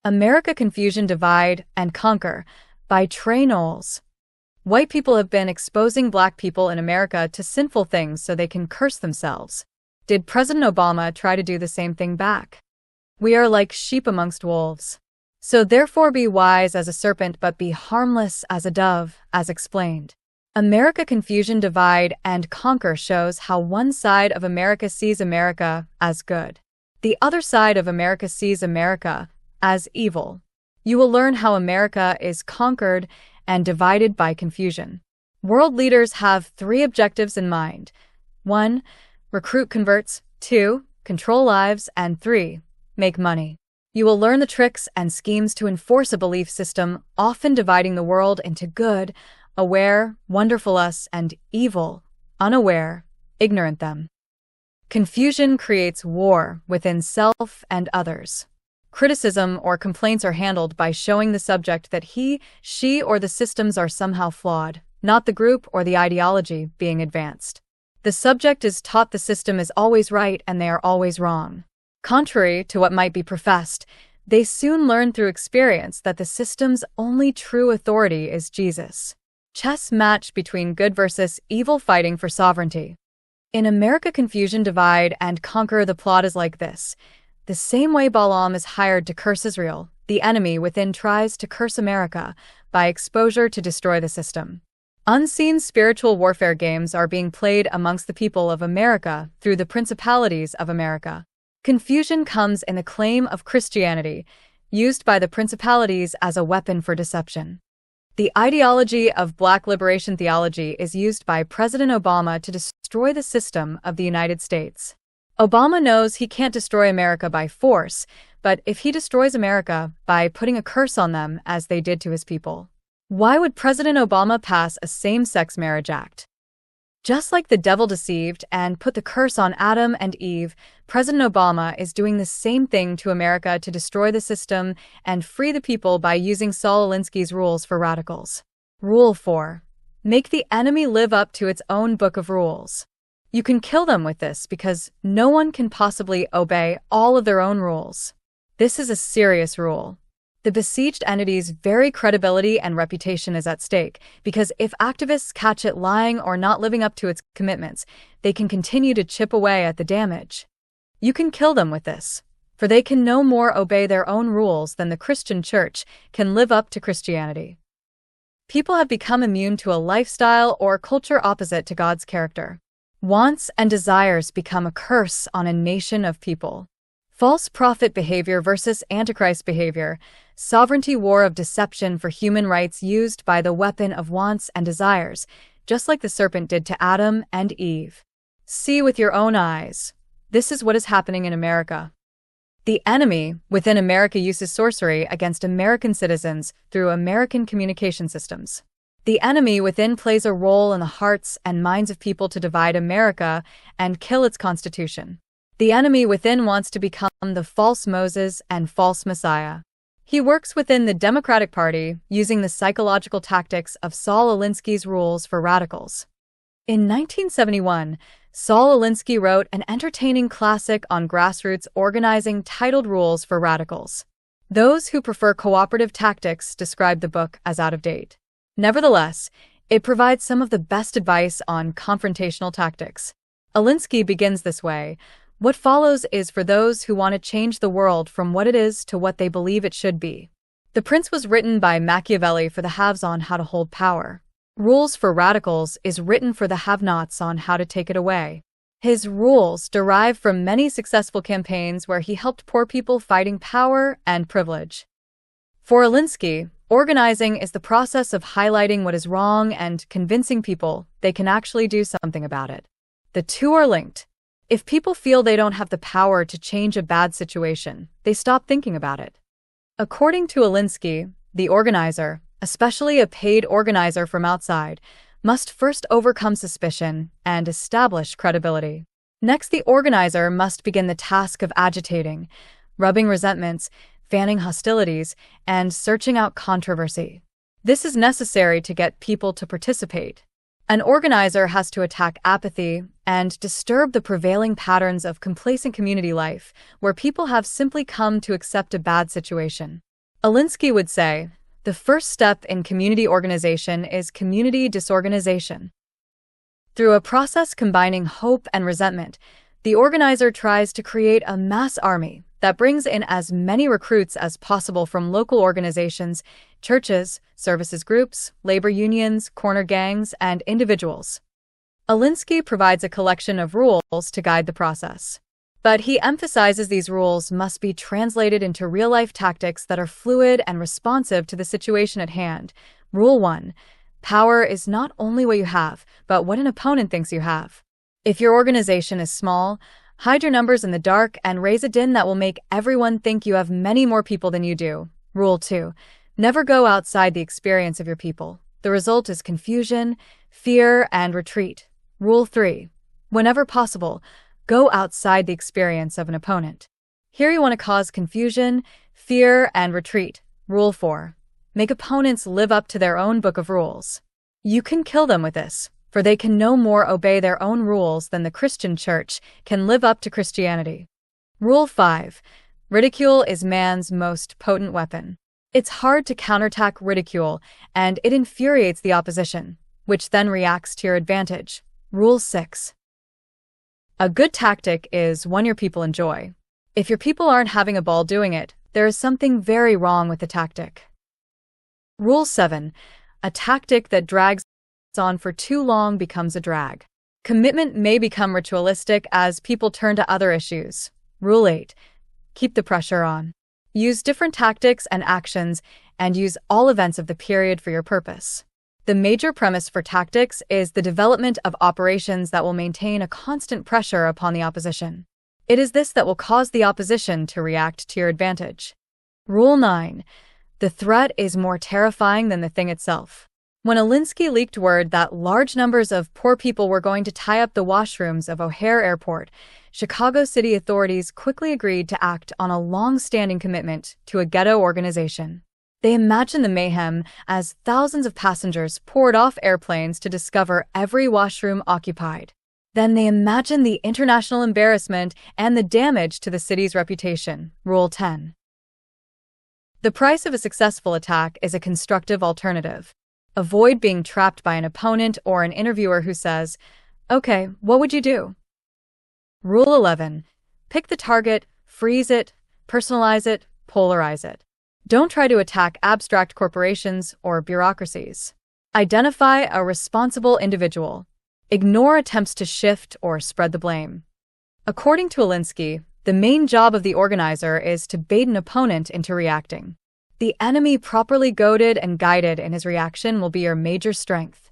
America Confusion, Divide, and Conquer by Trey Knowles. White people have been exposing black people in America to sinful things so they can curse themselves. Did President Obama try to do the same thing back? We are like sheep amongst wolves. So therefore be wise as a serpent but be harmless as a dove, as explained. America Confusion, Divide, and Conquer shows how one side of America sees America as good. The other side of America sees America as evil. You will learn how America is conquered and divided by confusion. World leaders have three objectives in mind. 1. Recruit converts. 2. Control lives. And 3. Make money. You will learn the tricks and schemes to enforce a belief system, often dividing the world into good, aware, wonderful us, and evil, unaware, ignorant them. Confusion creates war within self and others. Criticism or complaints are handled by showing the subject that he, she, or the systems are somehow flawed, not the group or the ideology being advanced. The subject is taught the system is always right and they are always wrong. Contrary to what might be professed, they soon learn through experience that the system's only true authority is Jesus. Chess match between good versus evil fighting for sovereignty. In America Confusion, Divide, and Conquer, the plot is like this. The same way Balaam is hired to curse Israel, the enemy within tries to curse America by exposure to destroy the system. Unseen spiritual warfare games are being played amongst the people of America through the principalities of America. Confusion comes in the claim of Christianity, used by the principalities as a weapon for deception. The ideology of Black liberation theology is used by President Obama to destroy the system of the United States. Obama knows he can't destroy America by force, but if he destroys America by putting a curse on them as they did to his people, why would President Obama pass a same-sex marriage act? Just like the devil deceived and put the curse on Adam and Eve, President Obama is doing the same thing to America to destroy the system and free the people by using Saul Alinsky's rules for radicals. Rule 4. Make the enemy live up to its own book of rules. You can kill them with this because no one can possibly obey all of their own rules. This is a serious rule. The besieged entity's very credibility and reputation is at stake because if activists catch it lying or not living up to its commitments, they can continue to chip away at the damage. You can kill them with this, for they can no more obey their own rules than the Christian church can live up to Christianity. People have become immune to a lifestyle or culture opposite to God's character. Wants and desires become a curse on a nation of people. False prophet behavior versus Antichrist behavior, sovereignty war of deception for human rights used by the weapon of wants and desires, just like the serpent did to Adam and Eve. See with your own eyes. This is what is happening in America. The enemy within America uses sorcery against American citizens through American communication systems. The enemy within plays a role in the hearts and minds of people to divide America and kill its constitution. The enemy within wants to become the false Moses and false Messiah. He works within the Democratic Party using the psychological tactics of Saul Alinsky's rules for radicals. In 1971, Saul Alinsky wrote an entertaining classic on grassroots organizing titled Rules for Radicals. Those who prefer cooperative tactics describe the book as out of date. Nevertheless, it provides some of the best advice on confrontational tactics. Alinsky begins this way. What follows is for those who want to change the world from what it is to what they believe it should be. The Prince was written by Machiavelli for the haves on how to hold power. Rules for Radicals is written for the have-nots on how to take it away. His rules derive from many successful campaigns where he helped poor people fighting power and privilege. For Alinsky, organizing is the process of highlighting what is wrong and convincing people they can actually do something about it. The two are linked. If people feel they don't have the power to change a bad situation, they stop thinking about it. According to Alinsky, the organizer, especially a paid organizer from outside, must first overcome suspicion and establish credibility. Next, the organizer must begin the task of agitating, rubbing resentments, fanning hostilities, and searching out controversy. This is necessary to get people to participate. An organizer has to attack apathy and disturb the prevailing patterns of complacent community life, where people have simply come to accept a bad situation. Alinsky would say, the first step in community organization is community disorganization. Through a process combining hope and resentment, the organizer tries to create a mass army that brings in as many recruits as possible from local organizations, churches, services groups, labor unions, corner gangs, and individuals. Alinsky provides a collection of rules to guide the process. But he emphasizes these rules must be translated into real-life tactics that are fluid and responsive to the situation at hand. Rule 1. Power is not only what you have, but what an opponent thinks you have. If your organization is small, hide your numbers in the dark and raise a din that will make everyone think you have many more people than you do. Rule 2. Never go outside the experience of your people. The result is confusion, fear, and retreat. Rule 3. Whenever possible, go outside the experience of an opponent. Here you want to cause confusion, fear, and retreat. Rule 4. Make opponents live up to their own book of rules. You can kill them with this, for they can no more obey their own rules than the Christian church can live up to Christianity. Rule 5. Ridicule is man's most potent weapon. It's hard to counterattack ridicule, and it infuriates the opposition, which then reacts to your advantage. Rule 6. A good tactic is one your people enjoy. If your people aren't having a ball doing it, there is something very wrong with the tactic. Rule 7. A tactic that drags on for too long becomes a drag. Commitment may become ritualistic as people turn to other issues. Rule 8. Keep the pressure on. Use different tactics and actions, and use all events of the period for your purpose. The major premise for tactics is the development of operations that will maintain a constant pressure upon the opposition. It is this that will cause the opposition to react to your advantage. Rule 9. The threat is more terrifying than the thing itself. When Alinsky leaked word that large numbers of poor people were going to tie up the washrooms of O'Hare Airport, Chicago city authorities quickly agreed to act on a long-standing commitment to a ghetto organization. They imagined the mayhem as thousands of passengers poured off airplanes to discover every washroom occupied. Then they imagined the international embarrassment and the damage to the city's reputation. Rule 10. The price of a successful attack is a constructive alternative. Avoid being trapped by an opponent or an interviewer who says, "Okay, what would you do?" Rule 11. Pick the target, freeze it, personalize it, polarize it. Don't try to attack abstract corporations or bureaucracies. Identify a responsible individual. Ignore attempts to shift or spread the blame. According to Alinsky, the main job of the organizer is to bait an opponent into reacting. The enemy properly goaded and guided in his reaction will be your major strength.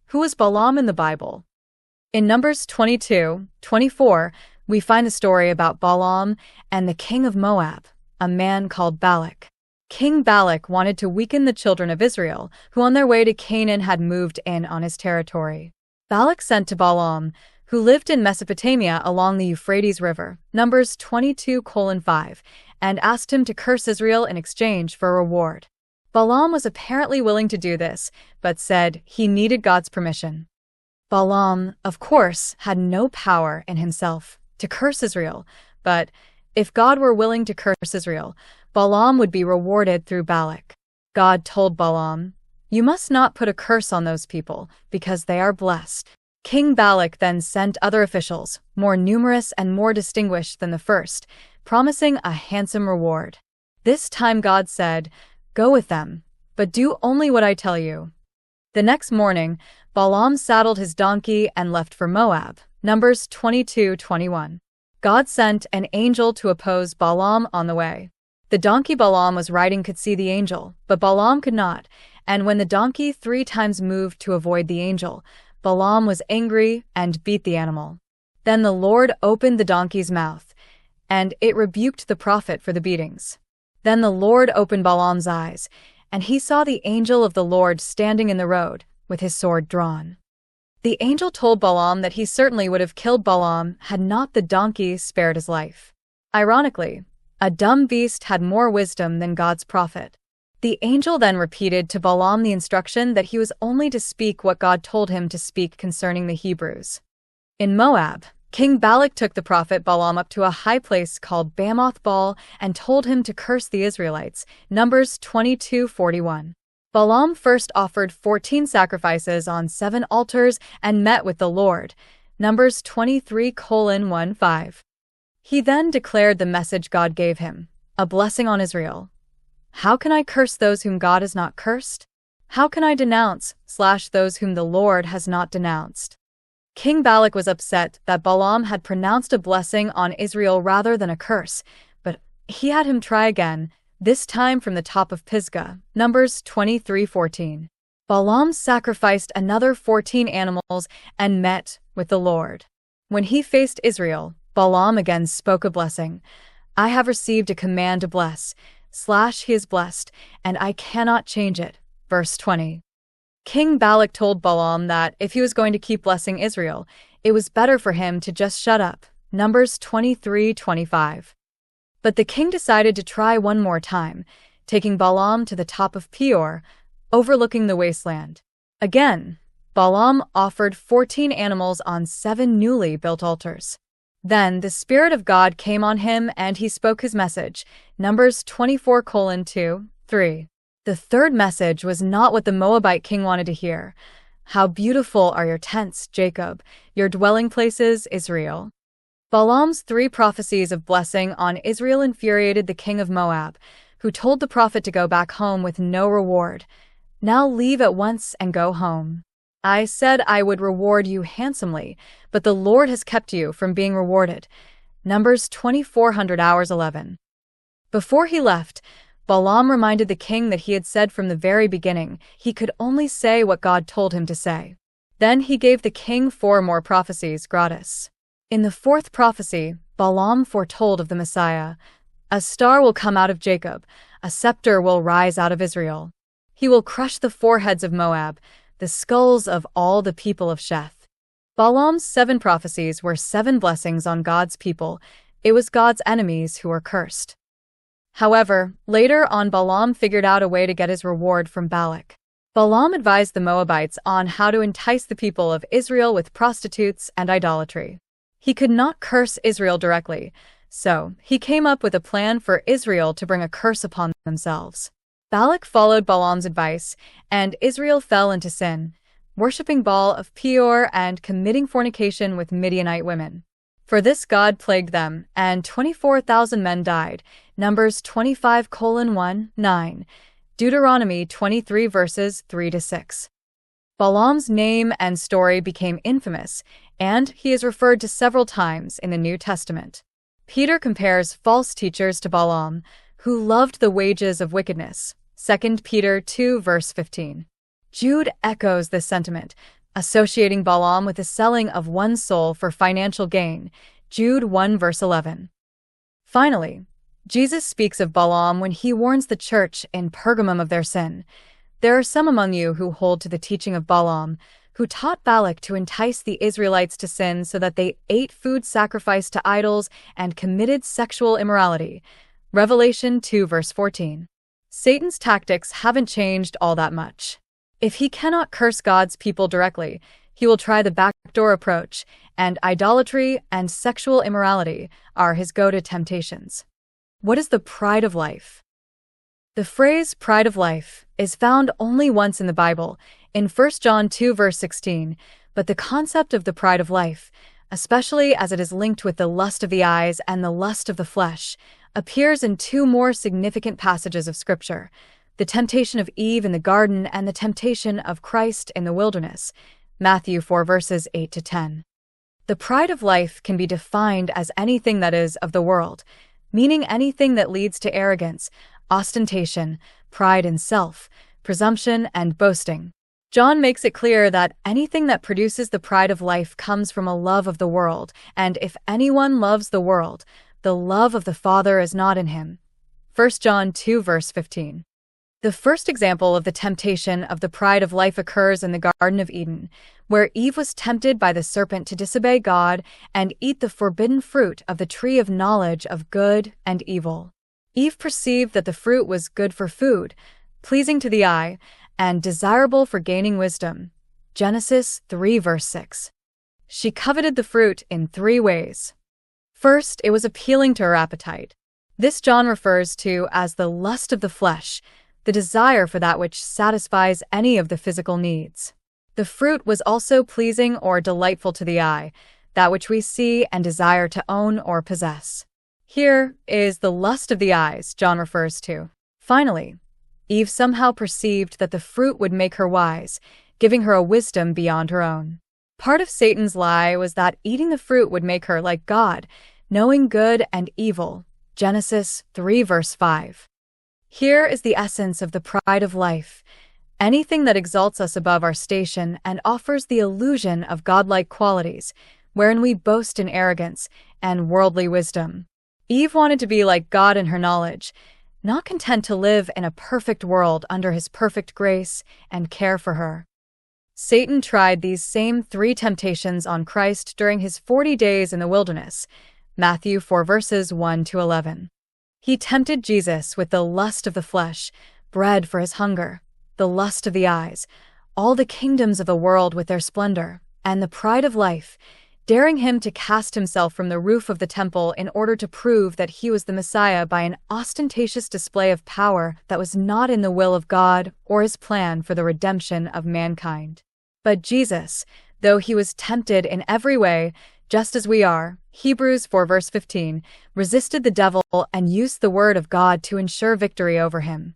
Who was Balaam in the Bible? In Numbers 22:24, we find the story about Balaam and the king of Moab, a man called Balak. King Balak wanted to weaken the children of Israel, who on their way to Canaan had moved in on his territory. Balak sent to Balaam, who lived in Mesopotamia along the Euphrates River, Numbers 22:5, and asked him to curse Israel in exchange for a reward. Balaam was apparently willing to do this, but said he needed God's permission. Balaam, of course, had no power in himself to curse Israel, but if God were willing to curse Israel, Balaam would be rewarded through Balak. God told Balaam, "You must not put a curse on those people, because they are blessed." King Balak then sent other officials, more numerous and more distinguished than the first, promising a handsome reward. This time God said, "Go with them, but do only what I tell you." The next morning, Balaam saddled his donkey and left for Moab, Numbers 22:21. God sent an angel to oppose Balaam on the way. The donkey Balaam was riding could see the angel, but Balaam could not, and when the donkey 3 times moved to avoid the angel, Balaam was angry and beat the animal. Then the Lord opened the donkey's mouth, and it rebuked the prophet for the beatings. Then the Lord opened Balaam's eyes, and he saw the angel of the Lord standing in the road, with his sword drawn. The angel told Balaam that he certainly would have killed Balaam had not the donkey spared his life. Ironically, a dumb beast had more wisdom than God's prophet. The angel then repeated to Balaam the instruction that he was only to speak what God told him to speak concerning the Hebrews. In Moab, King Balak took the prophet Balaam up to a high place called Bamoth Baal and told him to curse the Israelites. Numbers 22:41. Balaam first offered 14 sacrifices on 7 altars and met with the Lord. Numbers 23:15. He then declared the message God gave him, a blessing on Israel. How can I curse those whom God has not cursed? How can I denounce those whom the Lord has not denounced? King Balak was upset that Balaam had pronounced a blessing on Israel rather than a curse, but he had him try again, this time from the top of Pisgah. Numbers 23:14. Balaam sacrificed another 14 animals and met with the Lord. When he faced Israel, Balaam again spoke a blessing. I have received a command to bless, he is blessed, and I cannot change it. Verse 20. King Balak told Balaam that if he was going to keep blessing Israel, it was better for him to just shut up. Numbers 23:25. But the king decided to try one more time, taking Balaam to the top of Peor, overlooking the wasteland. Again, Balaam offered 14 animals on 7 newly built altars. Then the Spirit of God came on him and he spoke his message. Numbers 24:2-3. The third message was not what the Moabite king wanted to hear. How beautiful are your tents, Jacob, your dwelling places, Israel. Balaam's 3 prophecies of blessing on Israel infuriated the king of Moab, who told the prophet to go back home with no reward. Now leave at once and go home. I said I would reward you handsomely, but the Lord has kept you from being rewarded. Numbers 24:11. Before he left, Balaam reminded the king that he had said from the very beginning he could only say what God told him to say. Then he gave the king 4 more prophecies gratis. In the 4th prophecy, Balaam foretold of the Messiah. A star will come out of Jacob, a scepter will rise out of Israel. He will crush the foreheads of Moab, the skulls of all the people of Sheth. Balaam's 7 prophecies were 7 blessings on God's people. It was God's enemies who were cursed. However, later on Balaam figured out a way to get his reward from Balak. Balaam advised the Moabites on how to entice the people of Israel with prostitutes and idolatry. He could not curse Israel directly, so he came up with a plan for Israel to bring a curse upon themselves. Balak followed Balaam's advice, and Israel fell into sin, worshipping Baal of Peor and committing fornication with Midianite women. For this God plagued them, and 24,000 men died. Numbers 25:1-9, Deuteronomy 23 verses 3-6. Balaam's name and story became infamous, and he is referred to several times in the New Testament. Peter compares false teachers to Balaam, who loved the wages of wickedness. 2 Peter 2 verse 15. Jude echoes this sentiment, associating Balaam with the selling of one's soul for financial gain. Jude 1 verse 11. Finally, Jesus speaks of Balaam when he warns the church in Pergamum of their sin. There are some among you who hold to the teaching of Balaam, who taught Balak to entice the Israelites to sin so that they ate food sacrificed to idols and committed sexual immorality. Revelation 2 verse 14. Satan's tactics haven't changed all that much. If he cannot curse God's people directly, he will try the backdoor approach, and idolatry and sexual immorality are his go-to temptations. What is the pride of life? The phrase pride of life is found only once in the Bible, in 1 John 2 verse 16, but the concept of the pride of life, especially as it is linked with the lust of the eyes and the lust of the flesh, appears in 2 more significant passages of Scripture, the temptation of Eve in the garden and the temptation of Christ in the wilderness, Matthew 4 verses 8-10. The pride of life can be defined as anything that is of the world, meaning anything that leads to arrogance, ostentation, pride in self, presumption, and boasting. John makes it clear that anything that produces the pride of life comes from a love of the world, and if anyone loves the world, the love of the Father is not in him. 1 John 2 verse 15. The first example of the temptation of the pride of life occurs in the Garden of Eden, where Eve was tempted by the serpent to disobey God and eat the forbidden fruit of the tree of knowledge of good and evil. Eve perceived that the fruit was good for food, pleasing to the eye, and desirable for gaining wisdom. Genesis 3 verse 6. She coveted the fruit in 3 ways. First, it was appealing to her appetite. This John refers to as the lust of the flesh, the desire for that which satisfies any of the physical needs. The fruit was also pleasing or delightful to the eye, that which we see and desire to own or possess. Here is the lust of the eyes John refers to. Finally, Eve somehow perceived that the fruit would make her wise, giving her a wisdom beyond her own. Part of Satan's lie was that eating the fruit would make her like God, knowing good and evil. Genesis 3 verse 5. Here is the essence of the pride of life. Anything that exalts us above our station and offers the illusion of godlike qualities, wherein we boast in arrogance and worldly wisdom. Eve wanted to be like God in her knowledge, not content to live in a perfect world under his perfect grace and care for her. Satan tried these same 3 temptations on Christ during his 40 days in the wilderness, Matthew 4 verses 1 to 11. He tempted Jesus with the lust of the flesh, bread for his hunger, the lust of the eyes, all the kingdoms of the world with their splendor, and the pride of life, daring him to cast himself from the roof of the temple in order to prove that he was the Messiah by an ostentatious display of power that was not in the will of God or his plan for the redemption of mankind. But Jesus, though he was tempted in every way, just as we are, Hebrews 4 verse 15, resisted the devil and used the word of God to ensure victory over him.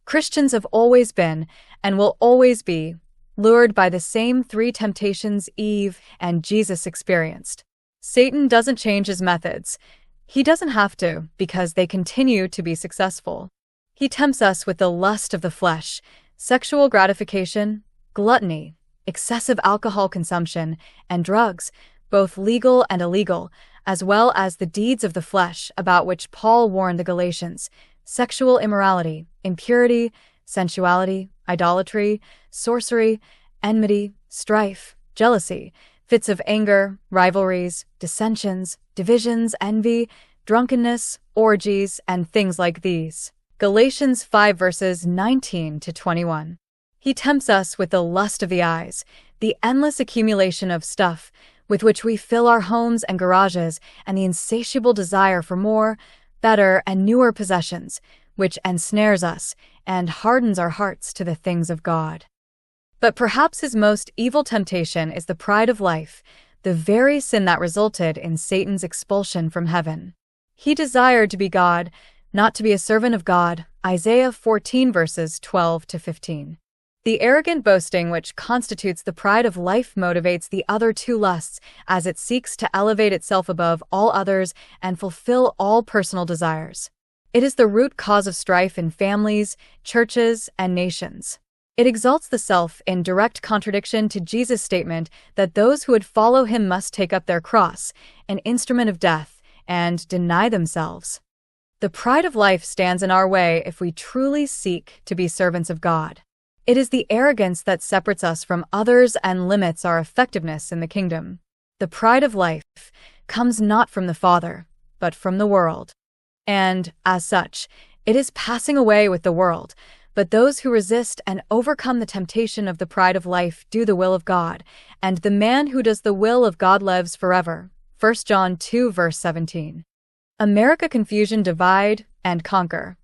Christians have always been, and will always be, lured by the same 3 temptations Eve and Jesus experienced. Satan doesn't change his methods. He doesn't have to, because they continue to be successful. He tempts us with the lust of the flesh, sexual gratification, gluttony, excessive alcohol consumption, and drugs, both legal and illegal, as well as the deeds of the flesh about which Paul warned the Galatians: sexual immorality, impurity, sensuality, idolatry, sorcery, enmity, strife, jealousy, fits of anger, rivalries, dissensions, divisions, envy, drunkenness, orgies, and things like these. Galatians 5 verses 19 to 21. He tempts us with the lust of the eyes, the endless accumulation of stuff with which we fill our homes and garages, and the insatiable desire for more, better, and newer possessions, which ensnares us and hardens our hearts to the things of God. But perhaps his most evil temptation is the pride of life, the very sin that resulted in Satan's expulsion from heaven. He desired to be God, not to be a servant of God. Isaiah 14 verses 12 to 15. The arrogant boasting which constitutes the pride of life motivates the other 2 lusts as it seeks to elevate itself above all others and fulfill all personal desires. It is the root cause of strife in families, churches, and nations. It exalts the self in direct contradiction to Jesus' statement that those who would follow him must take up their cross, an instrument of death, and deny themselves. The pride of life stands in our way if we truly seek to be servants of God. It is the arrogance that separates us from others and limits our effectiveness in the kingdom. The pride of life comes not from the Father, but from the world. And, as such, it is passing away with the world. But those who resist and overcome the temptation of the pride of life do the will of God, and the man who does the will of God lives forever. 1 John 2 verse 17. America: confusion, divide, and conquer.